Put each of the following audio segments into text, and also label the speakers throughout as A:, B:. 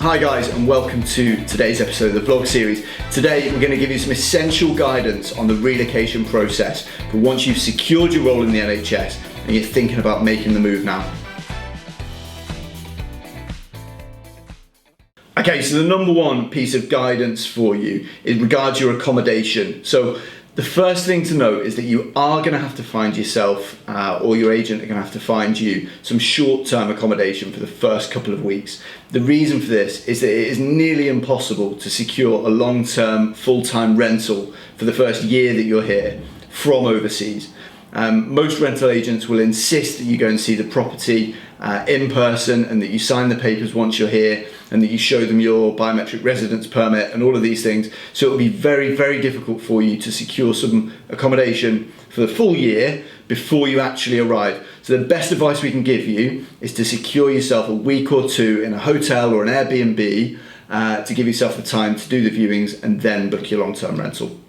A: Hi guys, and welcome to today's episode of the vlog series. Today we're going to give you some essential guidance on the relocation process for once you've secured your role in the NHS and you're thinking about making the move now. Okay, so the number one piece of guidance for you is regards your accommodation. So the first thing to note is that you are going to have to find yourself, or your agent are going to have to find you, some short-term accommodation for the first couple of weeks. The reason for this is that it is nearly impossible to secure a long-term, full-time rental for the first year that you're here from overseas. Most rental agents will insist that you go and see the property in person and that you sign the papers once you're here and that you show them your biometric residence permit and all of these things. So it'll be very, very difficult for you to secure some accommodation for the full year before you actually arrive. So the best advice we can give you is to secure yourself a week or two in a hotel or an Airbnb to give yourself the time to do the viewings and then book your long-term rental.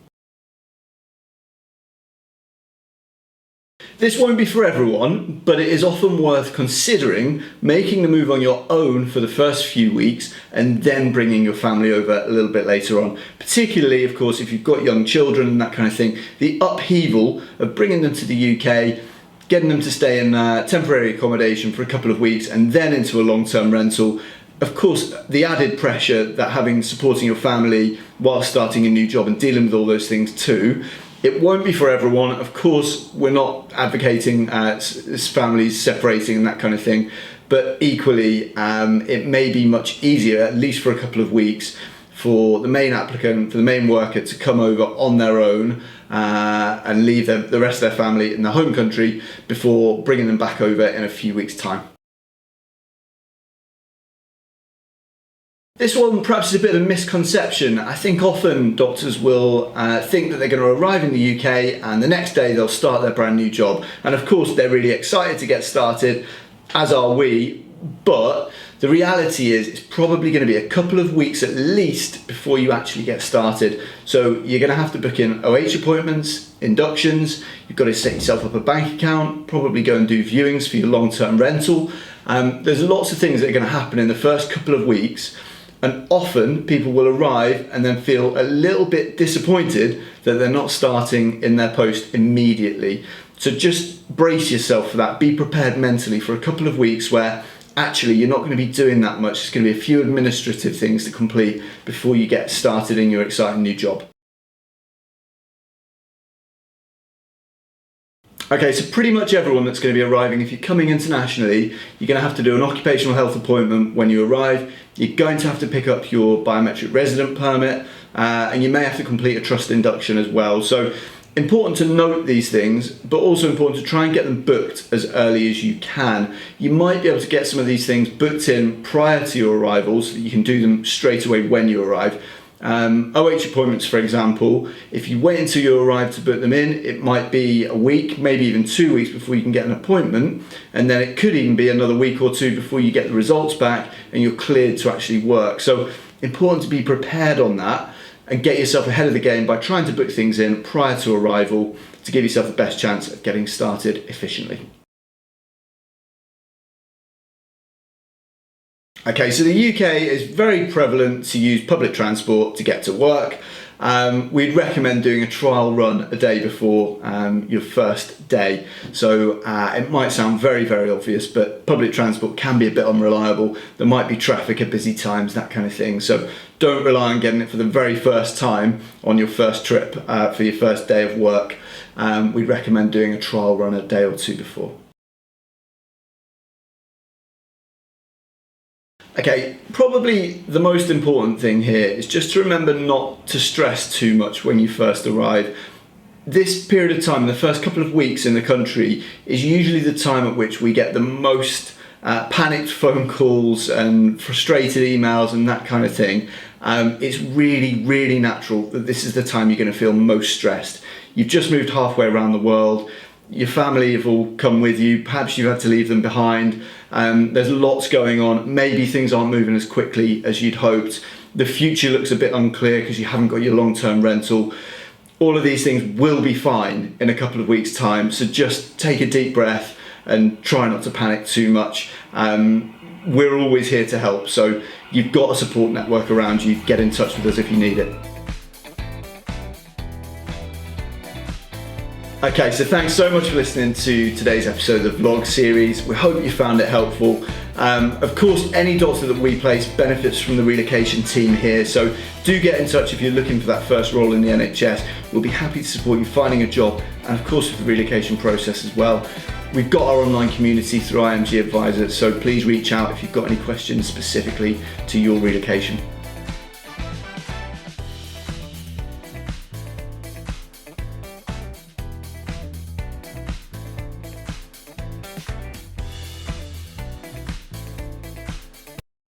A: This won't be for everyone, but it is often worth considering making the move on your own for the first few weeks and then bringing your family over a little bit later on. Particularly, of course, if you've got young children and that kind of thing, the upheaval of bringing them to the UK, getting them to stay in temporary accommodation for a couple of weeks and then into a long-term rental. Of course, the added pressure that supporting your family while starting a new job and dealing with all those things too. It won't be for everyone. Of course, we're not advocating families separating and that kind of thing, but equally, it may be much easier, at least for a couple of weeks, for the main applicant, for the main worker to come over on their own and leave the rest of their family in the home country before bringing them back over in a few weeks' time. This one perhaps is a bit of a misconception. I think often doctors will think that they're going to arrive in the UK and the next day they'll start their brand new job. And of course they're really excited to get started, as are we, but the reality is it's probably going to be a couple of weeks at least before you actually get started. So you're going to have to book in OH appointments, inductions, you've got to set yourself up a bank account, probably go and do viewings for your long-term rental. There's lots of things that are going to happen in the first couple of weeks. And often people will arrive and then feel a little bit disappointed that they're not starting in their post immediately. So just brace yourself for that. Be prepared mentally for a couple of weeks where actually you're not going to be doing that much. It's going to be a few administrative things to complete before you get started in your exciting new job. Okay, so pretty much everyone that's going to be arriving, if you're coming internationally, you're going to have to do an occupational health appointment when you arrive. You're going to have to pick up your biometric resident permit, and you may have to complete a trust induction as well. So important to note these things, but also important to try and get them booked as early as you can. You might be able to get some of these things booked in prior to your arrival so that you can do them straight away when you arrive. OH appointments, for example, if you wait until you arrive to book them in, it might be a week, maybe even 2 weeks before you can get an appointment, and then it could even be another week or two before you get the results back and you're cleared to actually work. So important to be prepared on that and get yourself ahead of the game by trying to book things in prior to arrival to give yourself the best chance of getting started efficiently. Okay, so the UK is very prevalent to use public transport to get to work. We'd recommend doing a trial run a day before your first day. So it might sound very, very obvious, but public transport can be a bit unreliable. There might be traffic at busy times, that kind of thing. So don't rely on getting it for the very first time on your first trip for your first day of work. We'd recommend doing a trial run a day or two before. Okay, probably the most important thing here is just to remember not to stress too much when you first arrive. This period of time, the first couple of weeks in the country, is usually the time at which we get the most panicked phone calls and frustrated emails and that kind of thing. It's really, really natural that this is the time you're going to feel most stressed. You've just moved halfway around the world. Your family have all come with you, perhaps you've had to leave them behind. There's lots going on, maybe things aren't moving as quickly as you'd hoped. The future looks a bit unclear because you haven't got your long-term rental. All of these things will be fine in a couple of weeks' time, so just take a deep breath and try not to panic too much. we're always here to help. So you've got a support network around you. Get in touch with us if you need it. Okay, so thanks so much for listening to today's episode of the vlog series. We hope you found it helpful. Of course, any doctor that we place benefits from the relocation team here, so do get in touch if you're looking for that first role in the NHS. We'll be happy to support you finding a job, and of course with the relocation process as well. We've got our online community through IMG Advisor, so please reach out if you've got any questions specifically to your relocation.